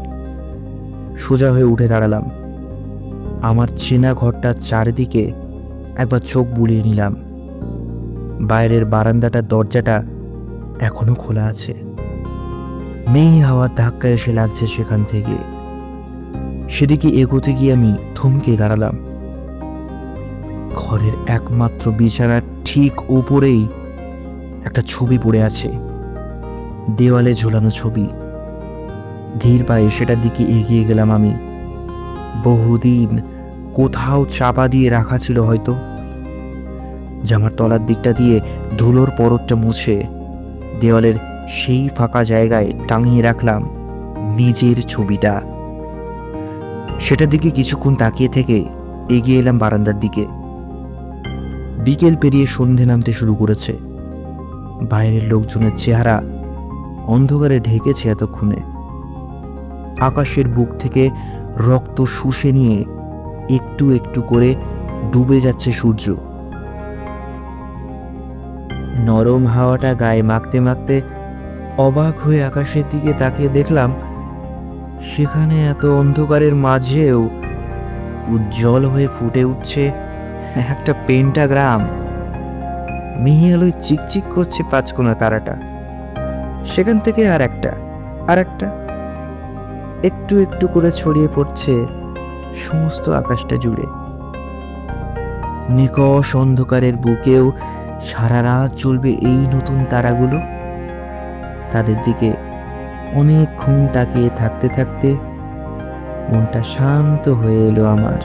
সোজা হয়ে উঠে দাঁড়ালাম। আমার চেনা ঘরটার চারিদিকে একবার চোখ বুলিয়ে নিলাম। বাইরের বারান্দাটার দরজাটা এখনো খোলা আছে। মেয়ে হাওয়ার ধাক্কা এসে লাগছে সেখান থেকে। সেদিকে এগোতে গিয়ে আমি থমকে দাঁড়ালাম। ঘরের একমাত্র বিছানার ঠিক উপরেই একটা ছবি পড়ে আছে, দেওয়ালে ঝোলানো ছবি। ধীর পায়ে সেটার দিকে এগিয়ে গেলাম আমি। বহুদিন কোথাও চাপা দিয়ে রাখা ছিল হয়তো। জামার তলার দিকটা দিয়ে ধুলোর পরতটা মুছে দেওয়ালের সেই ফাঁকা জায়গায় টাঙিয়ে রাখলাম নিজের ছবিটা। সেটার দিকে কিছুক্ষণ তাকিয়ে থেকে এগিয়ে এলাম বারান্দার দিকে। বিকেল পেরিয়ে সন্ধে নামতে শুরু করেছে। বাইরের লোকজনের চেহারা অন্ধকারে ঢেকেছে এতক্ষণে। আকাশের বুক থেকে রক্ত শুষে নিয়ে একটু একটু করে ডুবে যাচ্ছে সূর্য। নরম হাওয়াটা গায়ে মাখতে মাখতে অবাক হয়ে আকাশের দিকে তাকিয়ে দেখলাম সেখানে এত অন্ধকারের মাঝেও উজ্জ্বল হয়ে ফুটে উঠছে একটা পেন্টাগ্রাম। মিহি আলোয় চিকচিক করছে পাঁচকোনা তারাটা। সেখান থেকে আর একটা একটু একটু করে ছড়িয়ে পড়ছে সমস্ত আকাশটা জুড়ে। নিকষ অন্ধকারের বুকেও সারা রাত চলবে এই নতুন তারাগুলো। তাদের দিকে অনেকক্ষণ তাকিয়ে থাকতে থাকতে মনটা শান্ত হয়ে এলো আমার।